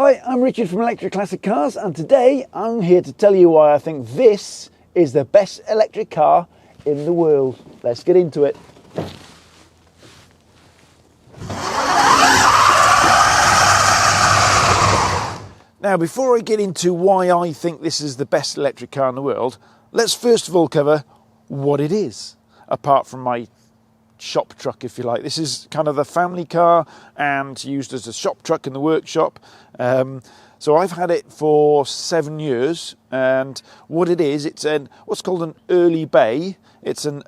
Hi, I'm Richard from Electric Classic Cars, and today I'm here to tell you why I think this is the best electric car in the world. Let's get into it. Now, before I get into why I think this is the best electric car in the world, let's first of all cover what it is, apart from my shop truck, if you like. This is kind of a family car and used as a shop truck in the workshop. So I've had it for 7 years, and what it is, it's what's called an early bay. It's a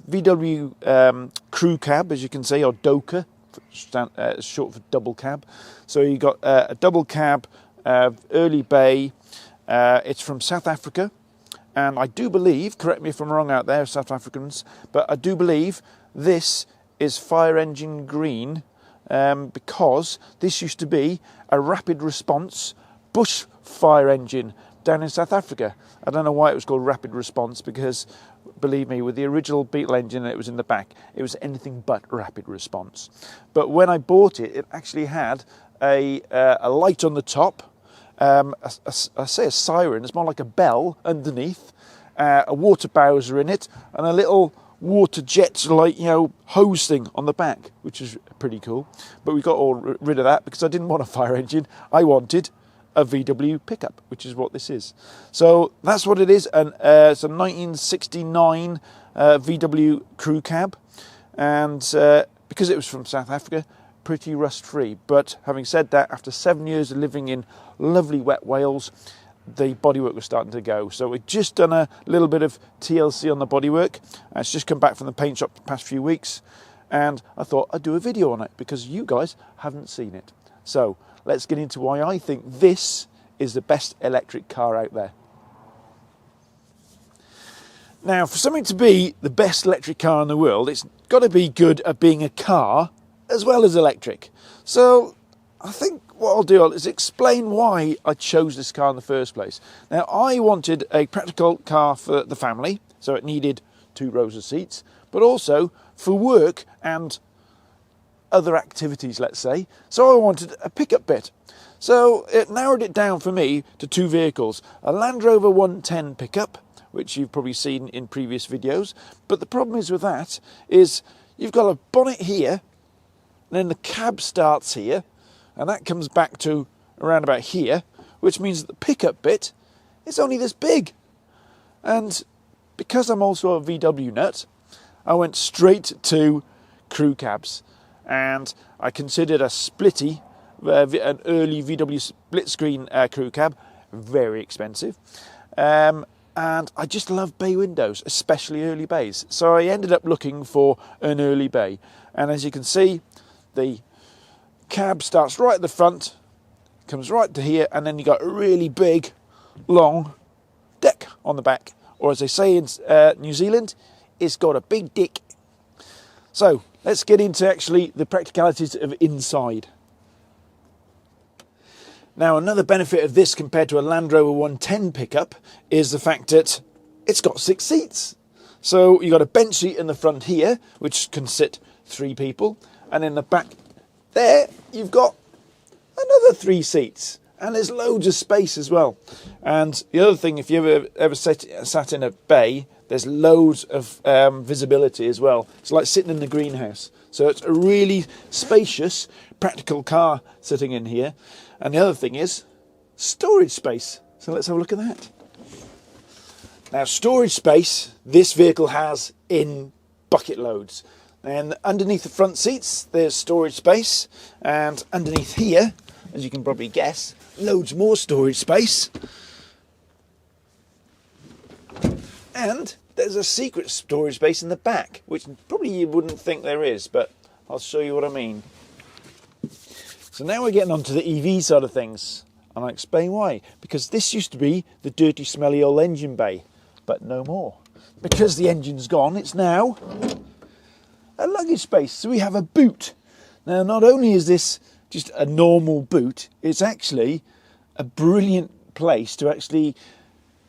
VW Crewcab, as you can see, or DOCA, short for double cab. So you got a double cab, early bay. It's from South Africa. And I do believe, correct me if I'm wrong out there, South Africans, but I do believe this is fire engine green because this used to be a rapid response bush fire engine down in South Africa. I don't know why it was called rapid response because, believe me, with the original Beetle engine that was in the back, it was anything but rapid response. But when I bought it, it actually had a light on the top. I say a siren, it's more like a bell underneath, a water bowser in it, and a little water jet, like, hose thing on the back, which is pretty cool. But we got all rid of that because I didn't want a fire engine. I wanted a VW pickup, which is what this is. So that's what it is, and it's a 1969 VW Crewcab, and because it was from South Africa, pretty rust-free. But having said that, after 7 years of living in lovely wet Wales, the bodywork was starting to go. So we've just done a little bit of TLC on the bodywork. It's just come back from the paint shop the past few weeks, and I thought I'd do a video on it because you guys haven't seen it. So let's get into why I think this is the best electric car out there. Now, for something to be the best electric car in the world, it's got to be good at being a car as well as electric. So I think what I'll do is explain why I chose this car in the first place. Now, I wanted a practical car for the family, so it needed 2 rows of seats, but also for work and other activities, let's say. So I wanted a pickup bit. So it narrowed it down for me to 2 vehicles, a Land Rover 110 pickup, which you've probably seen in previous videos. But the problem is with that is you've got a bonnet here, and then the cab starts here, and that comes back to around about here, which means that the pickup bit is only this big. And because I'm also a VW nut, I went straight to crew cabs, and I considered a splitty, an early VW split screen crew cab, very expensive. And I just love bay windows, especially early bays. So I ended up looking for an early bay. And as you can see, the cab starts right at the front, comes right to here, and then you got a really big, long deck on the back. Or as they say in New Zealand, it's got a big dick. So let's get into actually the practicalities of inside. Now, another benefit of this compared to a Land Rover 110 pickup is the fact that it's got 6 seats. So you've got a bench seat in the front here, which can sit 3 people, and in the back there you've got another 3 seats, and there's loads of space as well. And the other thing, if you ever sat in a bay, there's loads of visibility as well. It's like sitting in the greenhouse. So it's a really spacious, practical car sitting in here. And the other thing is storage space. So let's have a look at that. Now, storage space this vehicle has in bucket loads. And underneath the front seats, there's storage space. And underneath here, as you can probably guess, loads more storage space. And there's a secret storage space in the back, which probably you wouldn't think there is, but I'll show you what I mean. So now we're getting on to the EV side of things, and I'll explain why. Because this used to be the dirty, smelly old engine bay, but no more. Because the engine's gone, it's now a luggage space. So we have a boot. Now, not only is this just a normal boot, it's actually a brilliant place to actually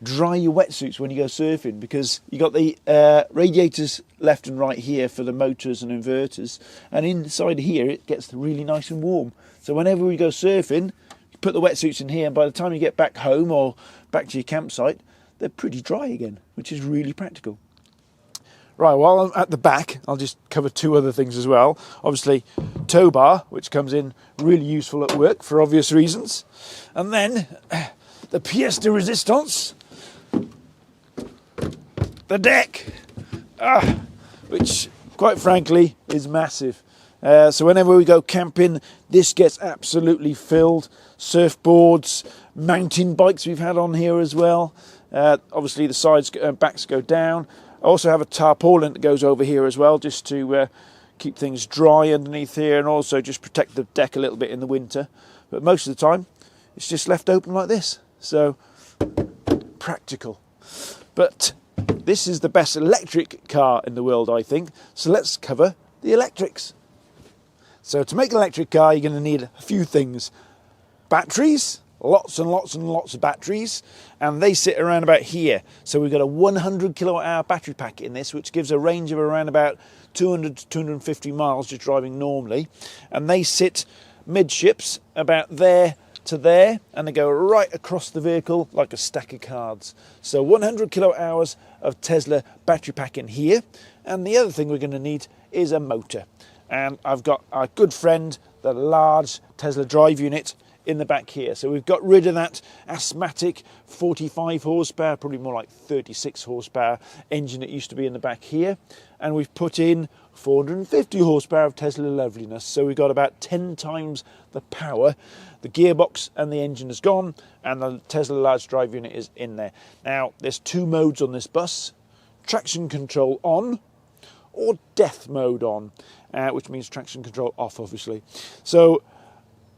dry your wetsuits when you go surfing, because you got the radiators left and right here for the motors and inverters, and inside here it gets really nice and warm. So whenever we go surfing, put the wetsuits in here, and by the time you get back home or back to your campsite, they're pretty dry again, which is really practical. Right, while I'm at the back, I'll just cover two other things as well. Obviously, tow bar, which comes in really useful at work for obvious reasons. And then the pièce de résistance, the deck, which quite frankly is massive. So whenever we go camping, this gets absolutely filled. Surfboards, mountain bikes we've had on here as well. Obviously the sides backs go down. I also have a tarpaulin that goes over here as well, just to keep things dry underneath here, and also just protect the deck a little bit in the winter. But most of the time, it's just left open like this. So, practical. But this is the best electric car in the world, I think. So let's cover the electrics. So to make an electric car, you're going to need a few things. Batteries. Lots and lots and lots of batteries, and they sit around about here. So we've got a 100 kilowatt hour battery pack in this, which gives a range of around about 200 to 250 miles just driving normally. And they sit midships about there to there, and they go right across the vehicle like a stack of cards. So 100 kilowatt hours of Tesla battery pack in here. And the other thing we're going to need is a motor. And I've got our good friend, the large Tesla drive unit, in the back here. So we've got rid of that asthmatic 45 horsepower, probably more like 36 horsepower engine that used to be in the back here. And we've put in 450 horsepower of Tesla loveliness. So we've got about 10 times the power. The gearbox and the engine is gone, and the Tesla large drive unit is in there. Now, there's two modes on this bus: traction control on or death mode on, which means traction control off, obviously. So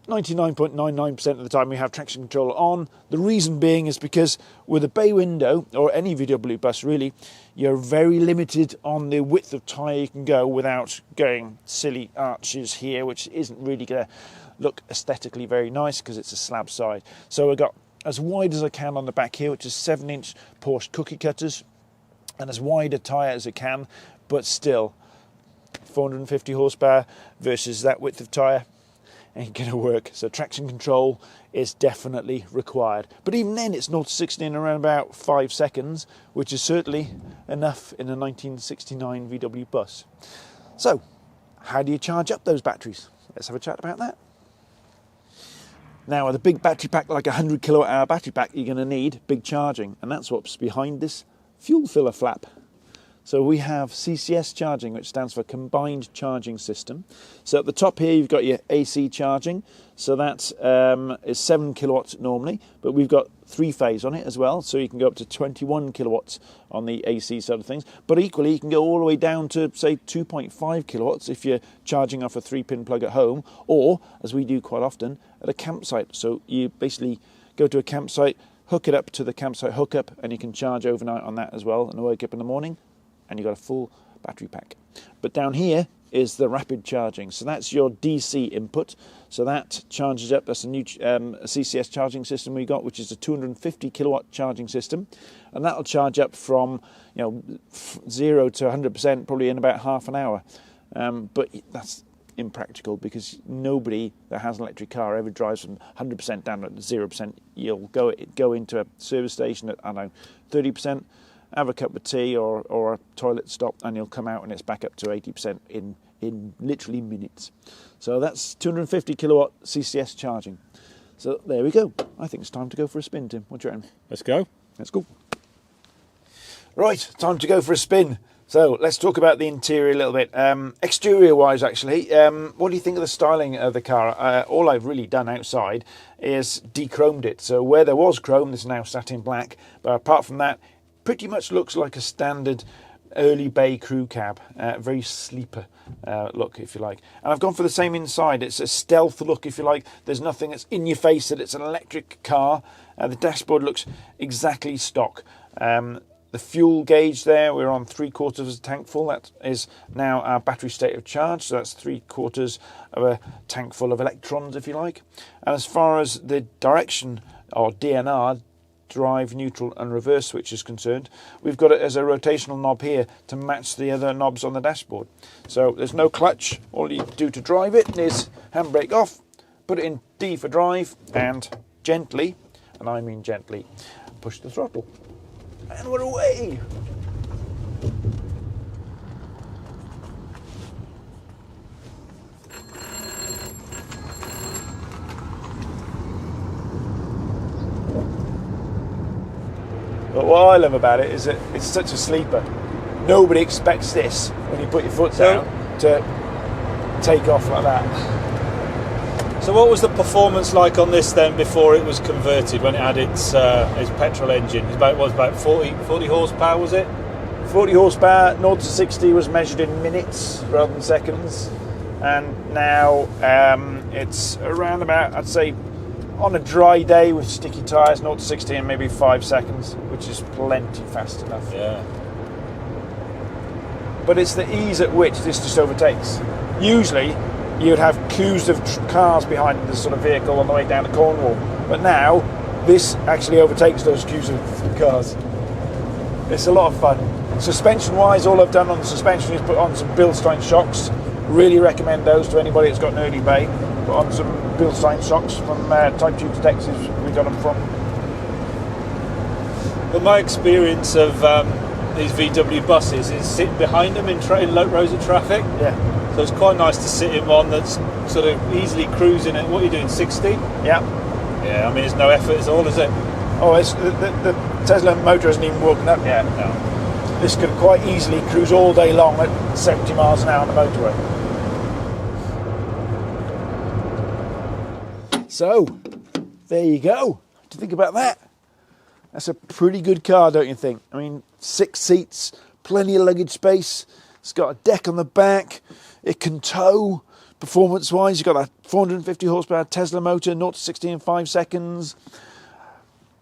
99.99% of the time we have traction control on. The reason being is because with a bay window, or any VW bus really, you're very limited on the width of tyre you can go without going silly arches here, which isn't really going to look aesthetically very nice because it's a slab side. So I've got as wide as I can on the back here, which is 7-inch Porsche cookie cutters, and as wide a tyre as I can, but still 450 horsepower versus that width of tyre ain't going to work. So traction control is definitely required. But even then, it's 0 to 60 in around about 5 seconds, which is certainly enough in a 1969 VW bus. So, how do you charge up those batteries? Let's have a chat about that. Now, with a big battery pack, like a 100 kilowatt hour battery pack, you're going to need big charging. And that's what's behind this fuel filler flap. So we have CCS charging, which stands for Combined Charging System. So at the top here, you've got your AC charging. So that is 7 kilowatts normally, but we've got 3-phase on it as well. So you can go up to 21 kilowatts on the AC side of things. But equally, you can go all the way down to, say, 2.5 kilowatts if you're charging off a 3-pin plug at home, or, as we do quite often, at a campsite. So you basically go to a campsite, hook it up to the campsite hookup, and you can charge overnight on that as well, and wake up in the morning, and you've got a full battery pack. But down here is the rapid charging. So that's your DC input. So that charges up. That's a new CCS charging system we got, which is a 250 kilowatt charging system. And that'll charge up from 0 to 100% probably in about half an hour. But that's impractical because nobody that has an electric car ever drives from 100% down to 0%. You'll go into a service station at, I don't know, 30%, have a cup of tea or a toilet stop, and you'll come out and it's back up to 80% in literally minutes. So that's 250 kilowatt CCS charging. So there we go. I think it's time to go for a spin, Tim. What do you reckon? Let's go. Let's go. Right, time to go for a spin. So let's talk about the interior a little bit. Exterior-wise, actually, what do you think of the styling of the car? All I've really done outside is de-chromed it. So where there was chrome, there's now satin black. But apart from that, pretty much looks like a standard early bay crew cab, very sleeper look, if you like. And I've gone for the same inside. It's a stealth look, if you like. There's nothing that's in your face that it's an electric car. The dashboard looks exactly stock. The fuel gauge there, we're on 3/4 of a tank full. That is now our battery state of charge. So that's 3/4 of a tank full of electrons, if you like. And as far as the direction, or DNR, drive, neutral and reverse switch is concerned, we've got it as a rotational knob here to match the other knobs on the dashboard. So there's no clutch. All you do to drive it is handbrake off, put it in D for drive, and gently, and I mean gently, push the throttle. And we're away. But what I love about it is that it's such a sleeper. Nobody expects this when you put your foot down to take off like that. So what was the performance like on this then before it was converted, when it had its petrol engine? It was about 40 horsepower, was it? 40 horsepower, 0 to 60 was measured in minutes rather than seconds. And now it's around about, I'd say, on a dry day with sticky tyres, 0 to 60 in maybe 5 seconds, which is plenty fast enough. Yeah. But it's the ease at which this just overtakes. Usually, you'd have queues of cars behind this sort of vehicle on the way down to Cornwall. But now, this actually overtakes those queues of cars. It's a lot of fun. Suspension-wise, all I've done on the suspension is put on some Bilstein shocks. Really recommend those to anybody that's got an early bay. Put on some Bilstein shocks from Type 2 Detectives we got them from. But my experience of these VW buses is sitting behind them in low rows of traffic. Yeah. So it's quite nice to sit in one that's sort of easily cruising at, what are you doing, 60? Yeah. Yeah, I mean, it's no effort at all, is it? Oh, it's, the Tesla motor hasn't even woken up yet. No. This could quite easily cruise all day long at 70 miles an hour on the motorway. So, there you go. What do you think about that? That's a pretty good car, don't you think? I mean, 6 seats, plenty of luggage space. It's got a deck on the back. It can tow. Performance-wise, you've got that 450 horsepower Tesla motor, 0 to 60 in 5 seconds.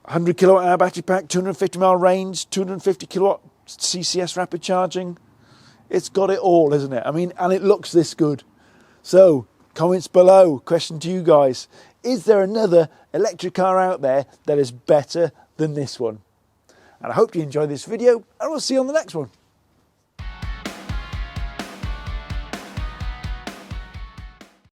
100 kilowatt hour battery pack, 250 mile range, 250 kilowatt CCS rapid charging. It's got it all, isn't it? I mean, and it looks this good. So, comments below. Question to you guys. Is there another electric car out there that is better than this one? And I hope you enjoyed this video, and we'll see you on the next one.